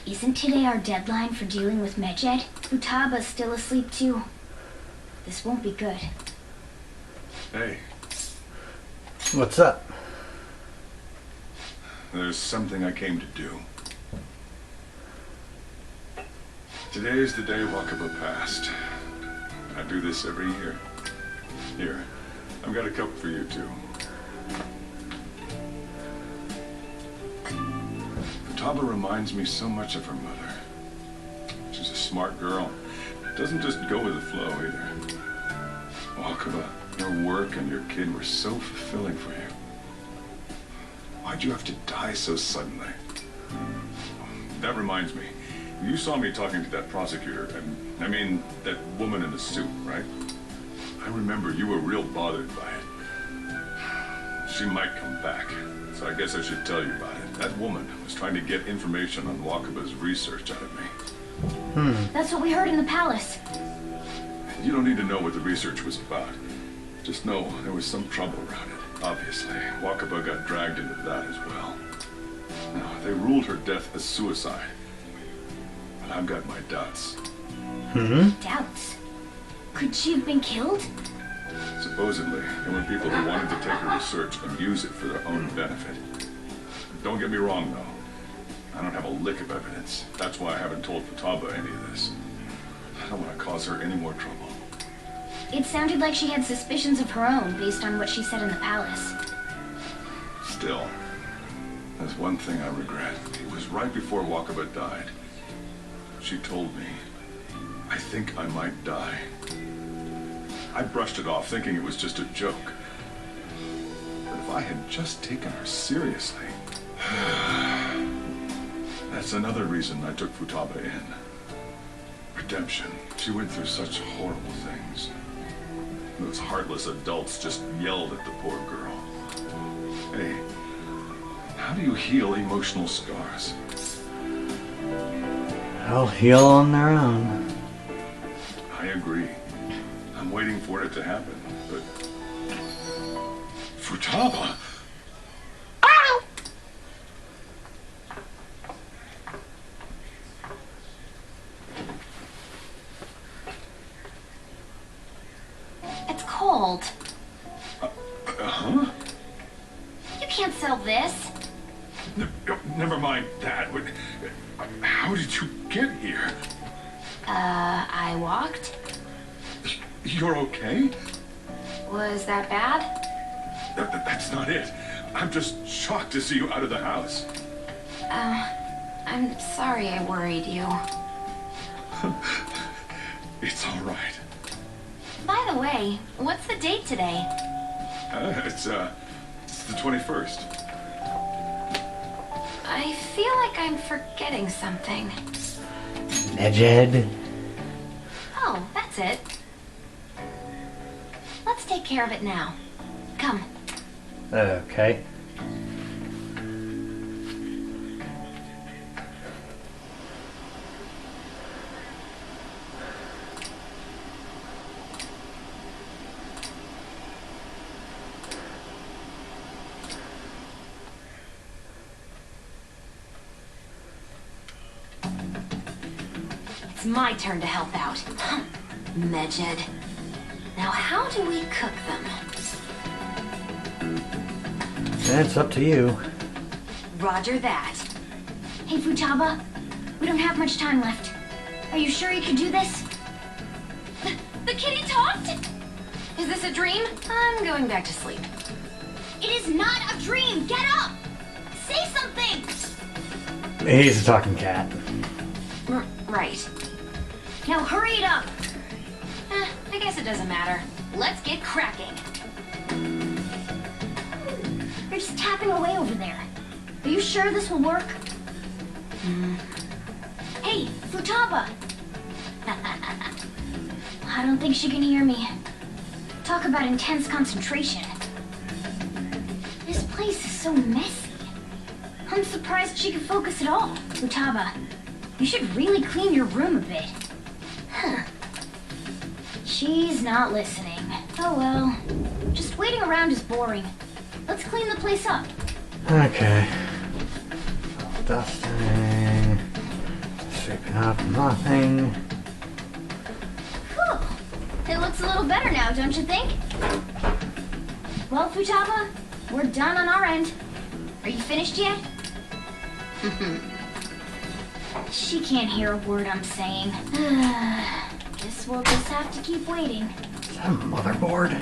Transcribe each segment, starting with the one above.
Isn't today our deadline for dealing with Medjed? Futaba's still asleep too. This won't be good. Hey. What's up? There's something I came to do. Today is the day Wakaba passed. I do this every year. Here, I've got a cup for you too. Futaba reminds me so much of her mother. She's a smart girl. Doesn't just go with the flow either. Wakaba, your work and your kid were so fulfilling for you. Why'd you have to die so suddenly? That reminds me. You saw me talking to that prosecutor, and I mean, that woman in the suit, right? I remember you were real bothered by it. She might come back, so I guess I should tell you about it. That woman was trying to get information on Wakaba's research out of me. That's what we heard in the palace. You don't need to know what the research was about. Just know there was some trouble around it. Obviously, Wakaba got dragged into that as well. Now, they ruled her death as suicide. But I've got my doubts. Doubts? Could she have been killed? Supposedly, there were people who wanted to take her research and use it for their own benefit. Don't get me wrong, though. I don't have a lick of evidence. That's why I haven't told Futaba any of this. I don't want to cause her any more trouble. It sounded like she had suspicions of her own based on what she said in the palace. Still, there's one thing I regret. It was right before Wakaba died. She told me, I think I might die. I brushed it off, thinking it was just a joke. But if I had just taken her seriously... That's another reason I took Futaba in. Redemption. She went through such horrible things. Those heartless adults just yelled at the poor girl. Hey, how do you heal emotional scars? They'll heal on their own. I agree. I'm waiting for it to happen, but... Futaba? Ow! It's cold. Huh? You can't sell this. Never mind that, but... How did you get here? I walked. You're okay? Was that bad? That's not it. I'm just shocked to see you out of the house. I'm sorry I worried you. It's all right. By the way, what's the date today? It's the 21st. I feel like I'm forgetting something. Medjed. Oh, that's it. Let's take care of it now. Come. Okay. It's my turn to help out. Medjed. Now how do we cook them? It's up to you. Roger that. Hey, Futaba. We don't have much time left. Are you sure you can do this? The kitty talked? Is this a dream? I'm going back to sleep. It is not a dream! Get up! Say something! He's a talking cat. Right. Now hurry it up! I guess it doesn't matter. Let's get cracking. You're just tapping away over there. Are you sure this will work? Hey, Futaba! I don't think she can hear me. Talk about intense concentration. This place is so messy. I'm surprised she can focus at all. Futaba, you should really clean your room a bit. Huh. She's not listening. Oh well. Just waiting around is boring. Let's clean the place up. Okay. Dusting. Sweeping up, nothing. Whew. It looks a little better now, don't you think? Well, Futaba, we're done on our end. Are you finished yet? She can't hear a word I'm saying. Guess we'll just have to keep waiting. Is that a motherboard?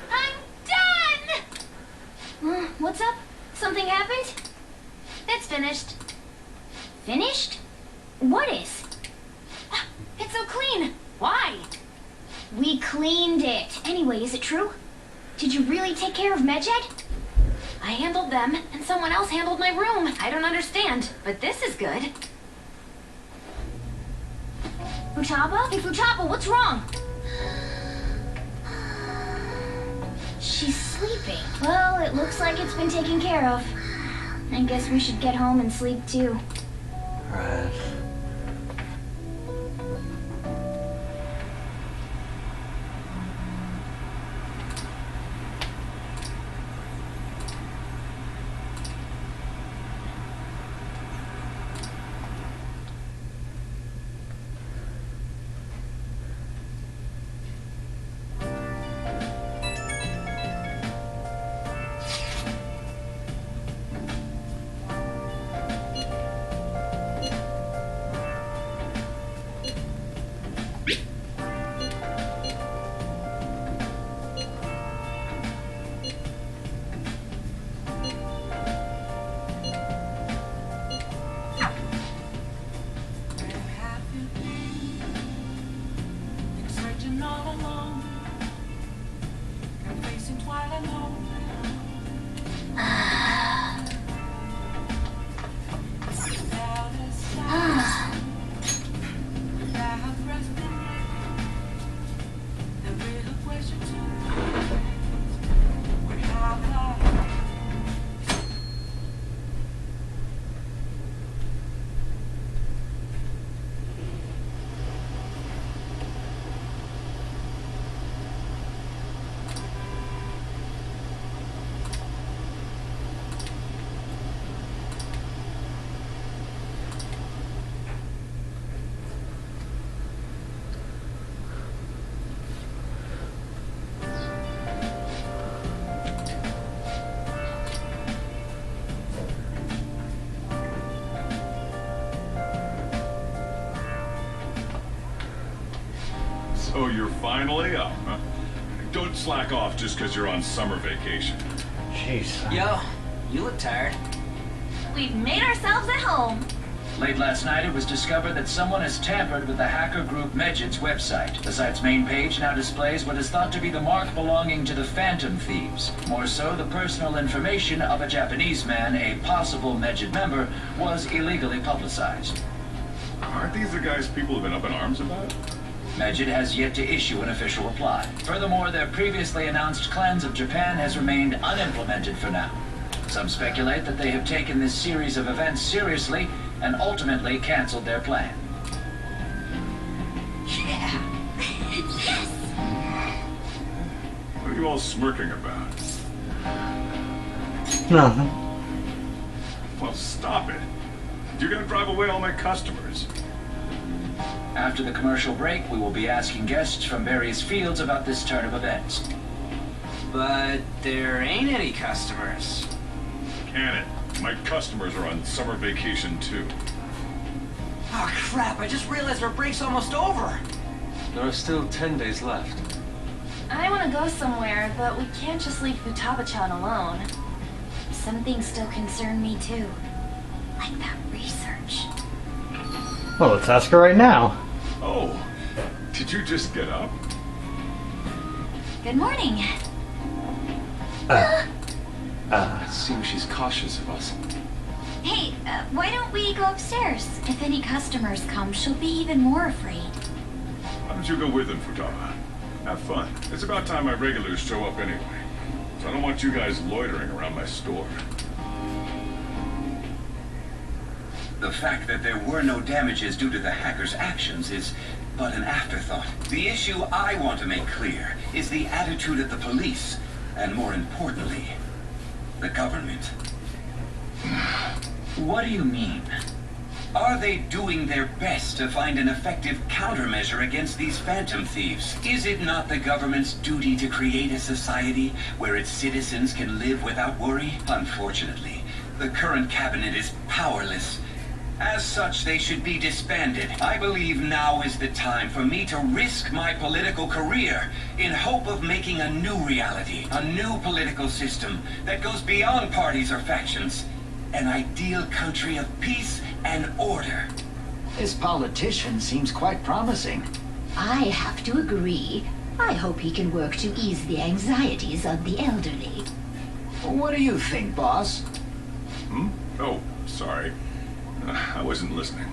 I'm done! What's up? Something happened? It's finished. Finished? What is? It's so clean. Why? We cleaned it. Anyway, is it true? Did you really take care of Medjed? I handled them, and someone else handled my room. I don't understand, but this is good. Futaba? Hey, Futaba, what's wrong? She's sleeping. Well, it looks like it's been taken care of. I guess we should get home and sleep too. Right. So you're finally up, huh? Don't slack off just because you're on summer vacation. Jeez. Yo, you look tired. We've made ourselves at home. Late last night, it was discovered that someone has tampered with the hacker group Medjed's website. The site's main page now displays what is thought to be the mark belonging to the Phantom Thieves. More so, the personal information of a Japanese man, a possible Medjed member, was illegally publicized. Aren't these the guys people have been up in arms about? Medjed has yet to issue an official reply. Furthermore, their previously announced cleanse of Japan has remained unimplemented for now. Some speculate that they have taken this series of events seriously and ultimately canceled their plan. Yeah. Yes! What are you all smirking about? Nothing. Well, stop it. You're gonna drive away all my customers. After the commercial break, we will be asking guests from various fields about this turn of events. But there ain't any customers. Can it? My customers are on summer vacation too. Oh crap, I just realized our break's almost over. There are still 10 days left. I want to go somewhere, but we can't just leave Futaba-chan alone. Some things still concern me too. Like that research. Well, let's ask her right now. Oh, did you just get up? Good morning. It seems she's cautious of us. Hey, why don't we go upstairs? If any customers come, she'll be even more afraid. Why don't you go with them, Futaba? Have fun. It's about time my regulars show up anyway. So I don't want you guys loitering around my store. The fact that there were no damages due to the hacker's actions is but an afterthought. The issue I want to make clear is the attitude of the police, and more importantly, the government. What do you mean? Are they doing their best to find an effective countermeasure against these phantom thieves? Is it not the government's duty to create a society where its citizens can live without worry? Unfortunately, the current cabinet is powerless. As such, they should be disbanded. I believe now is the time for me to risk my political career in hope of making a new reality, a new political system that goes beyond parties or factions. An ideal country of peace and order. This politician seems quite promising. I have to agree. I hope he can work to ease the anxieties of the elderly. What do you think, boss? Oh, sorry. I wasn't listening.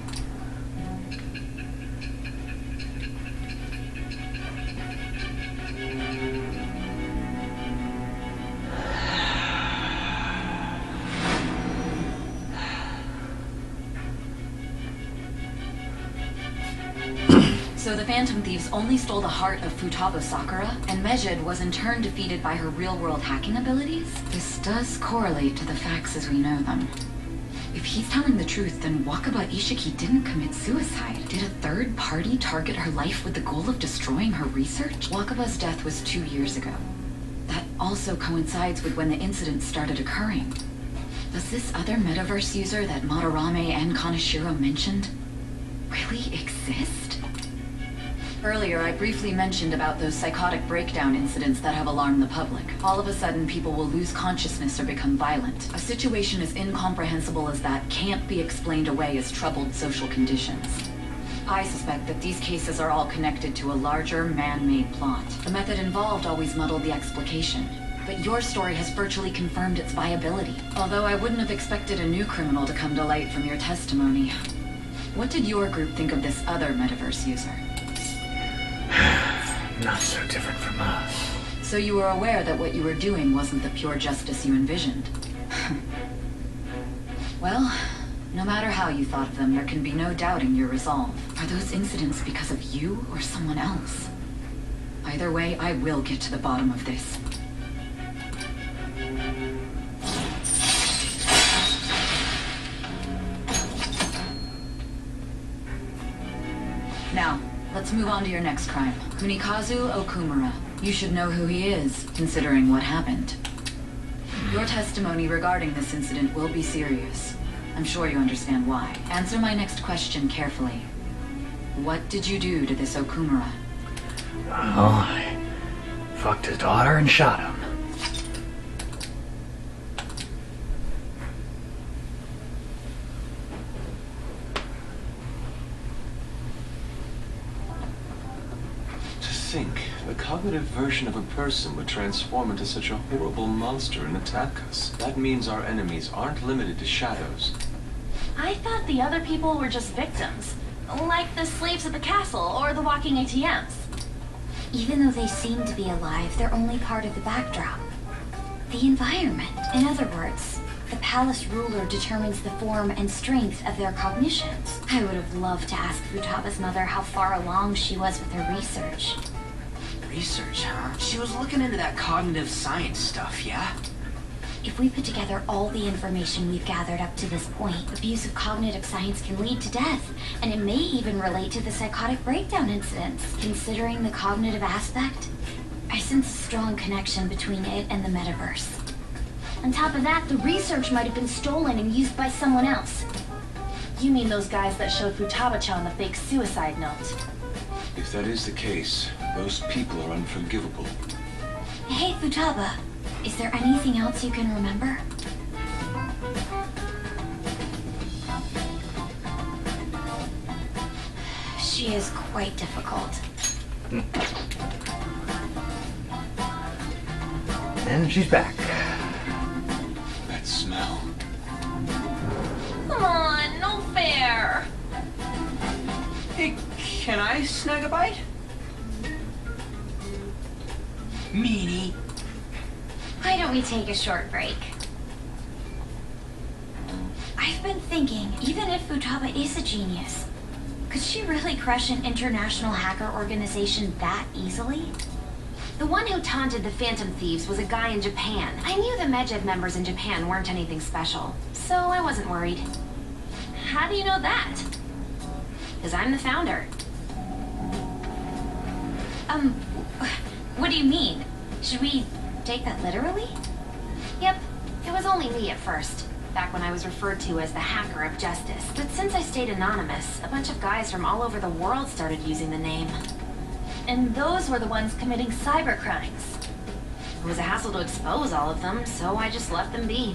So the Phantom Thieves only stole the heart of Futaba Sakura, and Mejid was in turn defeated by her real-world hacking abilities? This does correlate to the facts as we know them. If he's telling the truth, then Wakaba Ishiki didn't commit suicide. Did a third party target her life with the goal of destroying her research? Wakaba's death was 2 years ago. That also coincides with when the incident started occurring. Does this other metaverse user that Madarame and Kaneshiro mentioned really exist? Earlier, I briefly mentioned about those psychotic breakdown incidents that have alarmed the public. All of a sudden, people will lose consciousness or become violent. A situation as incomprehensible as that can't be explained away as troubled social conditions. I suspect that these cases are all connected to a larger, man-made plot. The method involved always muddled the explication. But your story has virtually confirmed its viability. Although I wouldn't have expected a new criminal to come to light from your testimony. What did your group think of this other metaverse user? Not so different from us. So you were aware that what you were doing wasn't the pure justice you envisioned? Well, no matter how you thought of them, there can be no doubting your resolve. Are those incidents because of you or someone else? Either way, I will get to the bottom of this. Now, let's move on to your next crime. Kunikazu Okumura. You should know who he is, considering what happened. Your testimony regarding this incident will be serious. I'm sure you understand why. Answer my next question carefully. What did you do to this Okumura? Well, I fucked his daughter and shot him. Think, the cognitive version of a person would transform into such a horrible monster and attack us. That means our enemies aren't limited to shadows. I thought the other people were just victims. Like the slaves at the castle or the walking ATMs. Even though they seem to be alive, they're only part of the backdrop. The environment. In other words, the palace ruler determines the form and strength of their cognitions. I would have loved to ask Futaba's mother how far along she was with her research. Research, huh? She was looking into that cognitive science stuff, yeah? If we put together all the information we've gathered up to this point, abuse of cognitive science can lead to death, and it may even relate to the psychotic breakdown incidents. Considering the cognitive aspect, I sense a strong connection between it and the metaverse. On top of that, the research might have been stolen and used by someone else. You mean those guys that showed Futaba-chan the fake suicide note? If that is the case, those people are unforgivable. Hey, Futaba, is there anything else you can remember? She is quite difficult. And she's back. That smell. Come on, no fair! Hey, can I snag a bite? Meanie. Why don't we take a short break? I've been thinking, even if Futaba is a genius, could she really crush an international hacker organization that easily? The one who taunted the Phantom Thieves was a guy in Japan. I knew the Medjed members in Japan weren't anything special, so I wasn't worried. How do you know that? Because I'm the founder. What do you mean? Should we take that literally? Yep, it was only me at first, back when I was referred to as the Hacker of Justice. But since I stayed anonymous, a bunch of guys from all over the world started using the name. And those were the ones committing cyber crimes. It was a hassle to expose all of them, so I just let them be.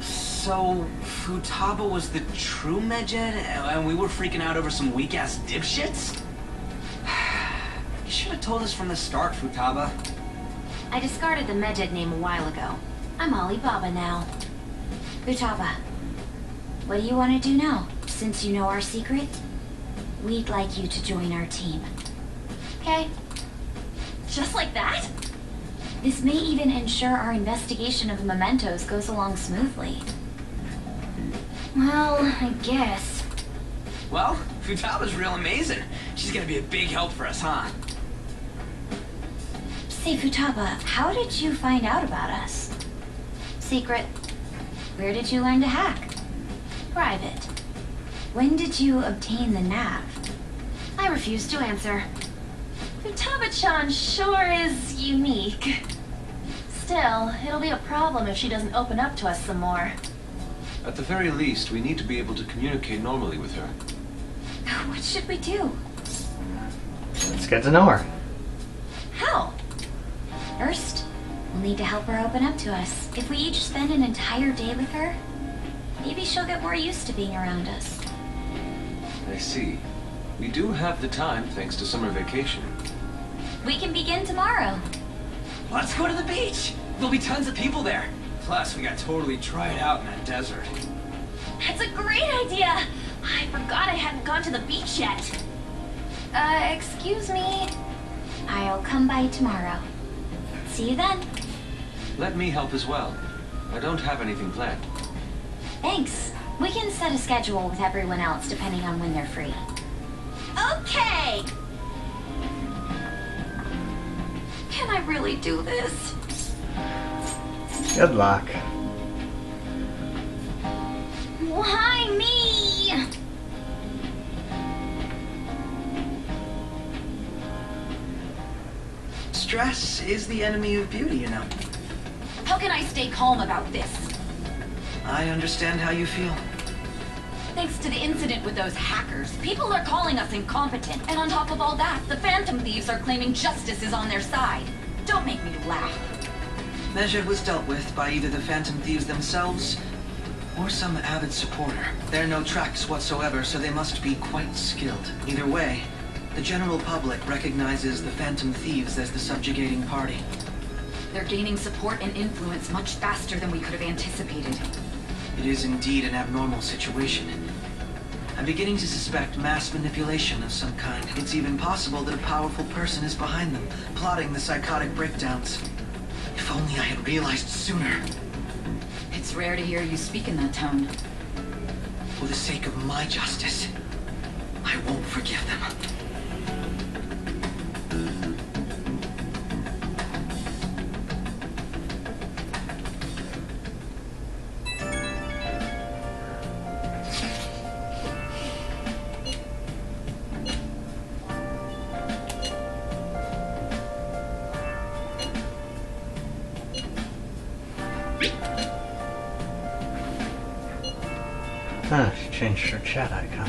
So Futaba was the true Medjed, and we were freaking out over some weak-ass dipshits? You should have told us from the start, Futaba. I discarded the Medjed name a while ago. I'm Alibaba now. Futaba, what do you want to do now? Since you know our secret, we'd like you to join our team. Okay? Just like that? This may even ensure our investigation of the mementos goes along smoothly. Well, I guess. Well, Futaba's real amazing. She's gonna be a big help for us, huh? Say, Futaba, how did you find out about us? Secret. Where did you learn to hack? Private. When did you obtain the nav? I refuse to answer. Futaba-chan sure is unique. Still, it'll be a problem if she doesn't open up to us some more. At the very least, we need to be able to communicate normally with her. What should we do? Let's get to know her. How? First, we'll need to help her open up to us. If we each spend an entire day with her, maybe she'll get more used to being around us. I see. We do have the time thanks to summer vacation. We can begin tomorrow. Let's go to the beach! There'll be tons of people there. Plus, we gotta totally try it out in that desert. That's a great idea! I forgot I hadn't gone to the beach yet. Excuse me. I'll come by tomorrow. See you then. Let me help as well. I don't have anything planned. Thanks. We can set a schedule with everyone else depending on when they're free. Okay! Can I really do this? Good luck. Why me? Stress is the enemy of beauty, you know. How can I stay calm about this? I understand how you feel. Thanks to the incident with those hackers, people are calling us incompetent. And on top of all that, the Phantom Thieves are claiming justice is on their side. Don't make me laugh. Medjed was dealt with by either the Phantom Thieves themselves or some avid supporter. There are no tracks whatsoever, so they must be quite skilled. Either way, the general public recognizes the Phantom Thieves as the subjugating party. They're gaining support and influence much faster than we could have anticipated. It is indeed an abnormal situation. I'm beginning to suspect mass manipulation of some kind. It's even possible that a powerful person is behind them, plotting the psychotic breakdowns. If only I had realized sooner. It's rare to hear you speak in that tone. For the sake of my justice, I won't forgive them. Ah, she changed her chat icon.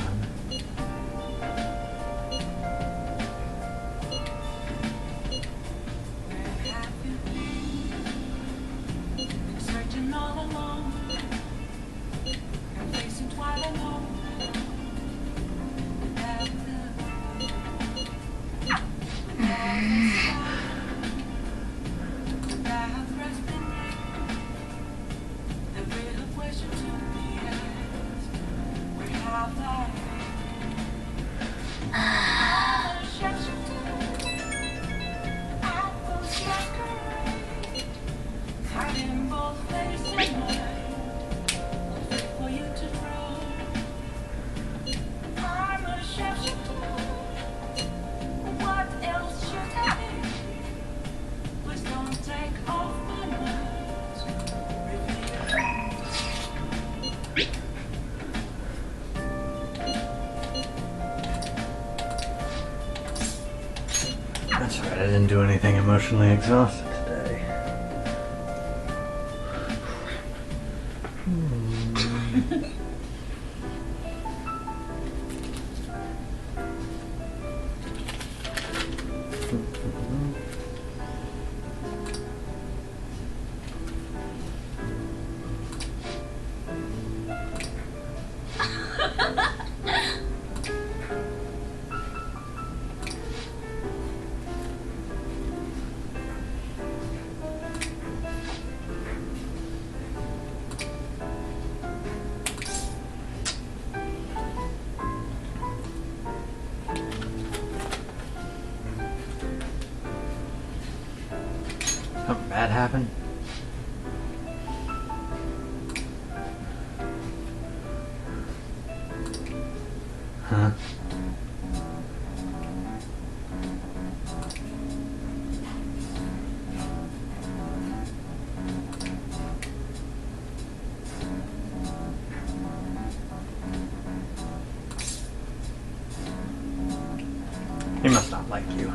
That's right, I didn't do anything emotionally exhausted today. Something bad happened? Huh? He must not like you.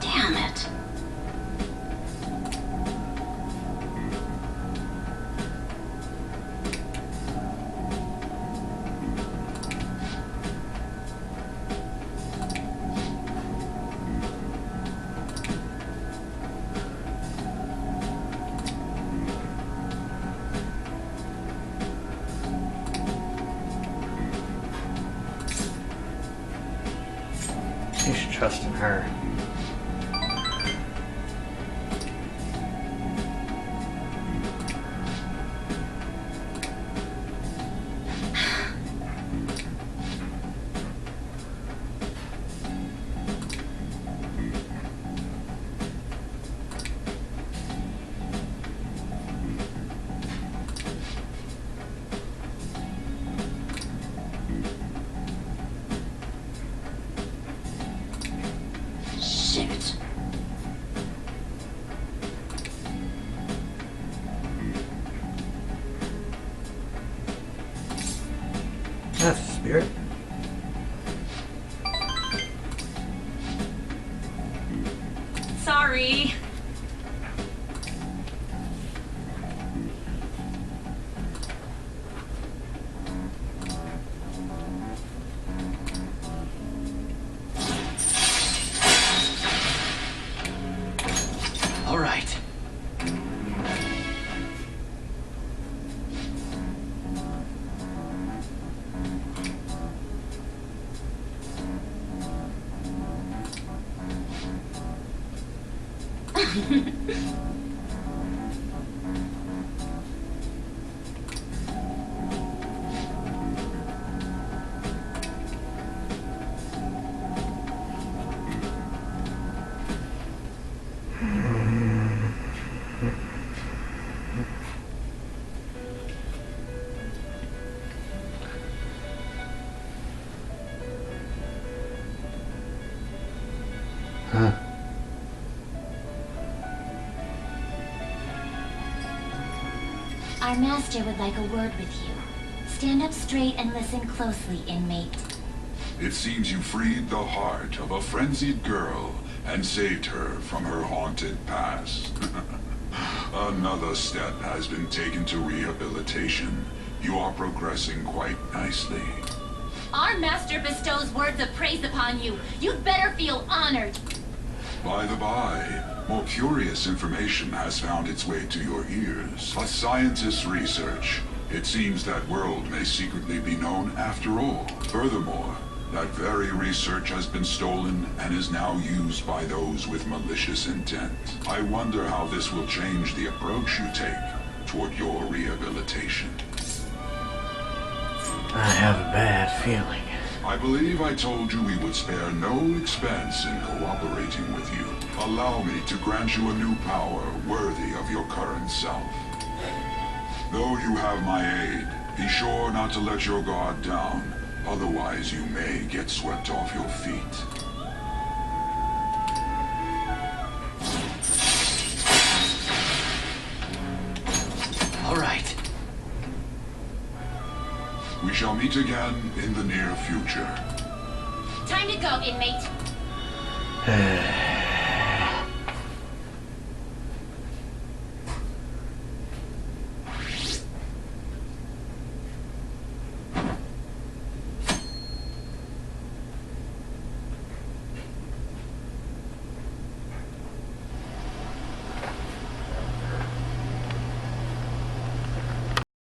Damn it. You should trust in her. Shit. That's the spirit. Sorry. All right. Huh? Our master would like a word with you. Stand up straight and listen closely, inmate. It seems you freed the heart of a frenzied girl and saved her from her haunted past. Another step has been taken to rehabilitation. You are progressing quite nicely. Our master bestows words of praise upon you. You'd better feel honored. By the by, more curious information has found its way to your ears. A scientist's research. It seems that world may secretly be known after all. Furthermore, that very research has been stolen and is now used by those with malicious intent. I wonder how this will change the approach you take toward your rehabilitation. I have a bad feeling. I believe I told you we would spare no expense in cooperating with you. Allow me to grant you a new power worthy of your current self. Though you have my aid, be sure not to let your guard down. Otherwise, you may get swept off your feet. All right. We shall meet again in the near future. Time to go, inmate.